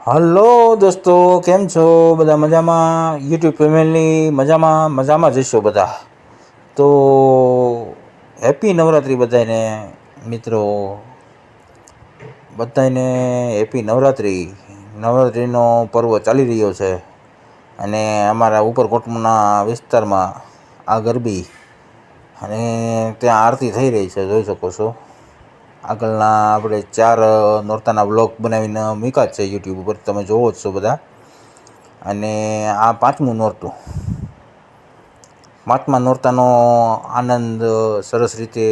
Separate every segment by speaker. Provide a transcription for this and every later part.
Speaker 1: Hello દોસ્તો, કેમ છો? બધા મજામાં? યુટ્યુબ ફેમિલી મજામાં જઈશો બધા. તો હેપી નવરાત્રિ બધાને મિત્રો, બધાને હેપી નવરાત્રિનો પર્વ ચાલી રહ્યો છે. અને અમારા ઉપરકોટના વિસ્તારમાં આ ગરબી અને ત્યાં આરતી થઈ રહી છે, જોઈ શકો છો. આગળના આપણે 4 નોરતાના બ્લોગ બનાવીને મૂક્યા છે યુટ્યુબ ઉપર, તમે જોવો જ છો બધા. અને આ 5મું નોરતું, 5મા નોરતાનો આનંદ સરસ રીતે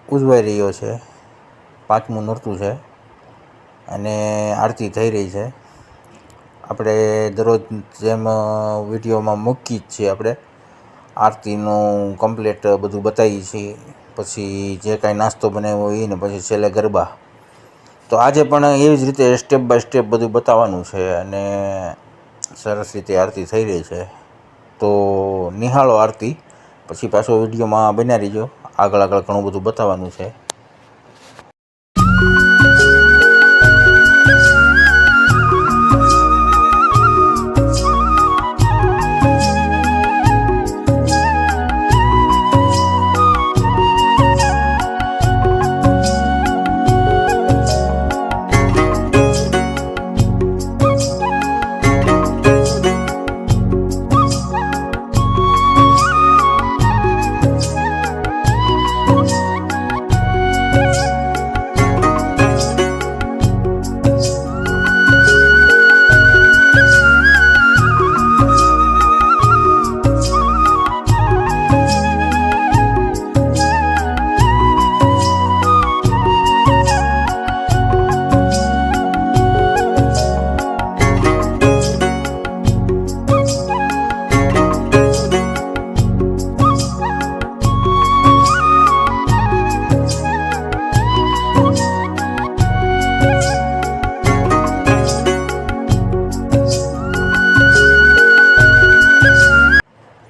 Speaker 1: ઉજવાઈ રહ્યો છે. 5મું નોરતું છે અને આરતી થઈ રહી છે. આપણે દરરોજ જેમ વિડીયોમાં મૂકીએ જ છીએ, આપણે આરતીનું કમ્પ્લીટ બધું બતાવીએ છીએ. પછી જે કાંઈ નાસ્તો બનાવ્યો હોય ને પછી છેલ્લે ગરબા. તો આજે પણ એવી જ રીતે સ્ટેપ બાય સ્ટેપ બધું બતાવવાનું છે અને સરસ રીતે આરતી થઈ રહી છે. તો નિહાળો આરતી, પછી પાછો વિડીયોમાં બન્યા રહીજો. આગળ ઘણું બધું બતાવવાનું છે.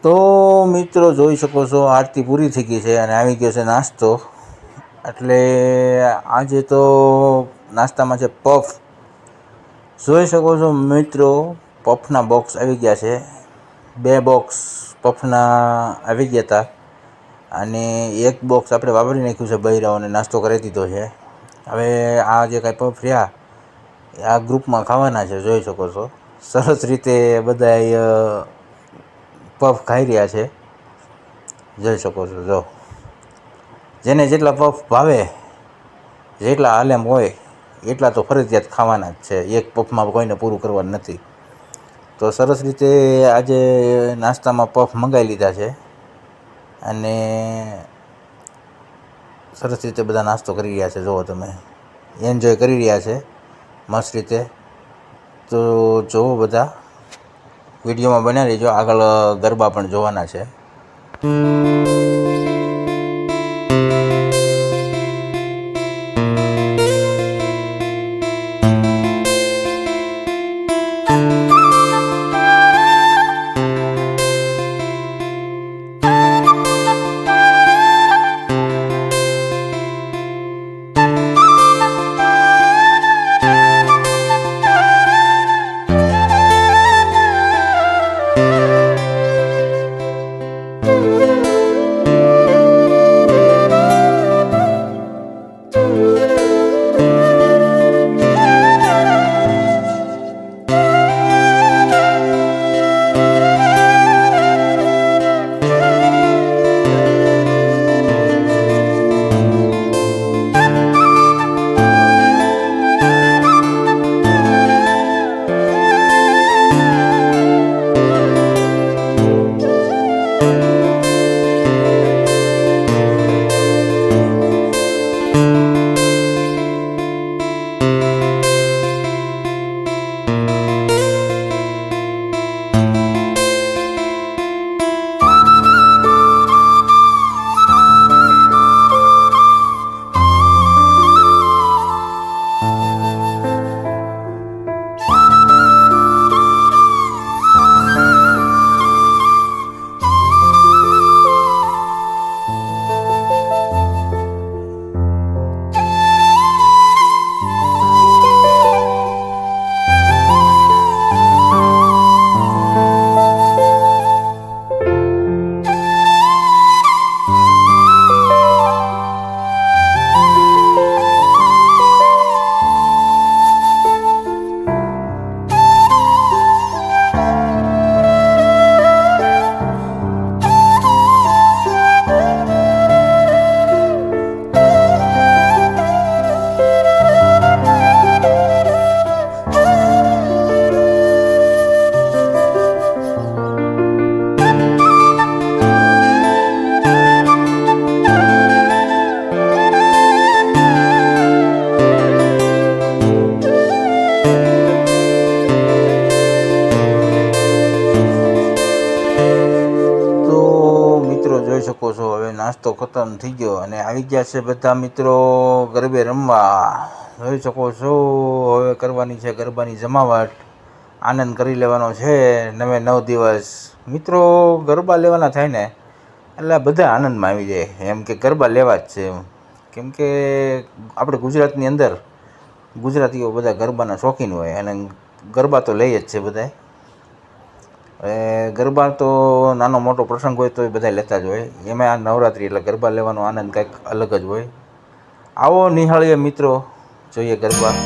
Speaker 1: તો મિત્રો જોઈ શકો છો, આરતી પૂરી થઈ ગઈ છે અને આવી ગયો છે નાસ્તો. એટલે આજે તો નાસ્તામાં છે પફ. જોઈ શકો છો મિત્રો, પફના બોક્સ આવી ગયા છે. 2 બોક્સ પફના આવી ગયા હતા અને 1 બોક્સ આપણે વાપરી નાખ્યું છે. બૈરાઓને નાસ્તો કરી દીધો છે. હવે આ જે કાંઈ પફ રહ્યા આ ગ્રુપમાં ખાવાના છે. જોઈ શકો છો સરસ રીતે બધા પફ ખાઈ રહ્યા છે. જોઈ શકો છો, જો જેને જેટલા પફ ભાવે, જેટલા આલેમ હોય એટલા તો ફરજિયાત ખાવાના જ છે. 1 પફમાં કોઈને પૂરું કરવાનું નથી. તો સરસ રીતે આજે નાસ્તામાં પફ મંગાવી લીધા છે અને સરસ રીતે બધા નાસ્તો કરી રહ્યા છે. જુઓ તમે, એન્જોય કરી રહ્યા છે મસ્ત રીતે. તો જુઓ બધા, વિડીયોમાં બન્યા રહીજો. આગળ ગરબા પણ જોવાના છે. નાસ્તો ખતમ થઈ ગયો અને આવી ગયા છે બધા મિત્રો ગરબે રમવા. જોઈ શકો છો હવે કરવાની છે ગરબાની જમાવટ, આનંદ કરી લેવાનો છે 9 દિવસ. મિત્રો ગરબા લેવાના થાય ને એટલે બધા આનંદમાં આવી જાય એમ કે ગરબા લેવા જ છે એમ. કેમ કે આપણે ગુજરાતની અંદર ગુજરાતીઓ બધા ગરબાના શોખીન હોય અને ગરબા તો લઈએ જ છે બધા. ગરબા તો નાનો મોટો પ્રસંગ હોય તો એ બધા લેતા જ હોય. એમાં આ નવરાત્રિ એટલે ગરબા લેવાનો આનંદ કંઈક અલગ જ હોય. આવો નિહાળીએ મિત્રો, જોઈએ ગરબા.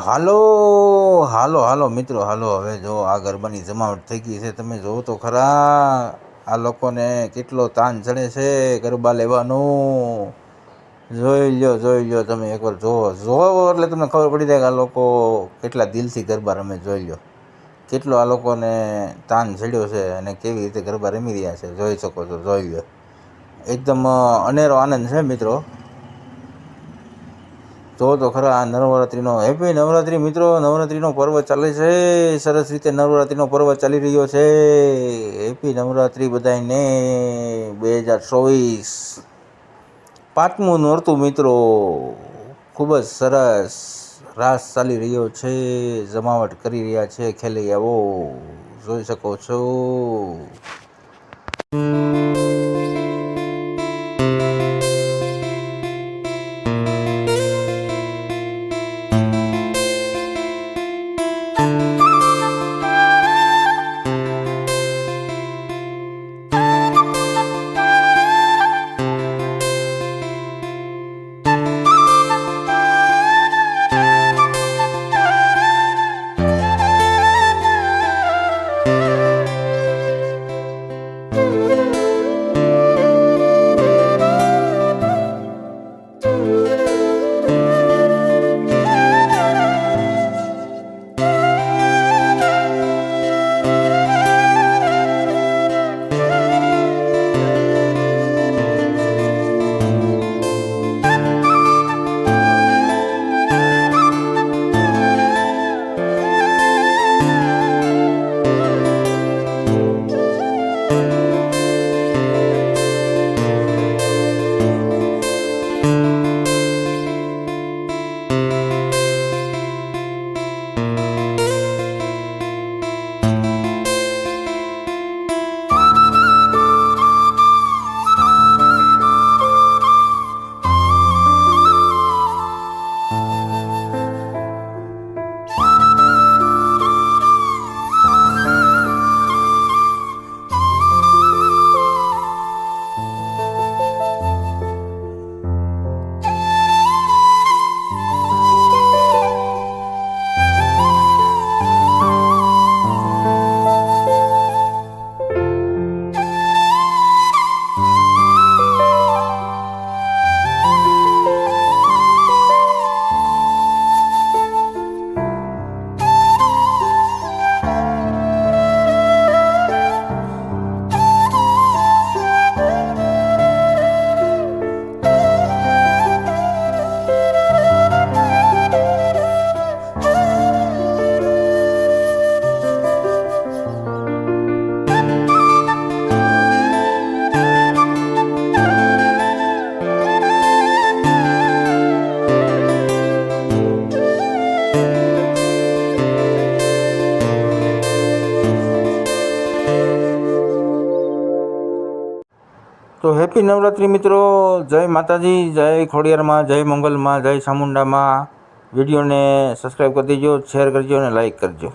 Speaker 1: હાલો હાલો હાલો મિત્રો હાલો. હવે જો આ ગરબાની જમાવટ થઈ ગઈ છે, તમે જોવો તો ખરા આ લોકોને કેટલો તાન ચડે છે ગરબા લેવાનું. જોઈ લ્યો તમે એકવાર જોવો એટલે તમને ખબર પડી જાય કે આ લોકો કેટલા દિલથી ગરબા રમે. જોઈ લ્યો કેટલો આ લોકોને તાન ચડ્યો છે અને કેવી રીતે ગરબા રમી રહ્યા છે, જોઈ શકો છો. જોઈ લ્યો એકદમ અનેરો આનંદ છે મિત્રો. તો ખરા આ નવરાત્રિનો હેપી નવરાત્રિ મિત્રો. નવરાત્રિનો પર્વ ચાલે છે, સરસ રીતે નવરાત્રિનો પર્વ ચાલી રહ્યો છે. હેપી નવરાત્રિ બધાને. 2024 પાંચમું નોરતું મિત્રો. ખૂબ જ સરસ રાસ ચાલી રહ્યો છે, જમાવટ કરી રહ્યા છે ખેલૈયાઓ, જોઈ શકો છો. હેપી નવરાત્રિ મિત્રો. જય માતાજી, જય ખોડિયારમાં, જય મંગલમાં, જય ચામુંડામાં. વિડીયોને સબસ્ક્રાઈબ કરી દેજો, શેર કરજો અને લાઈક કરજો.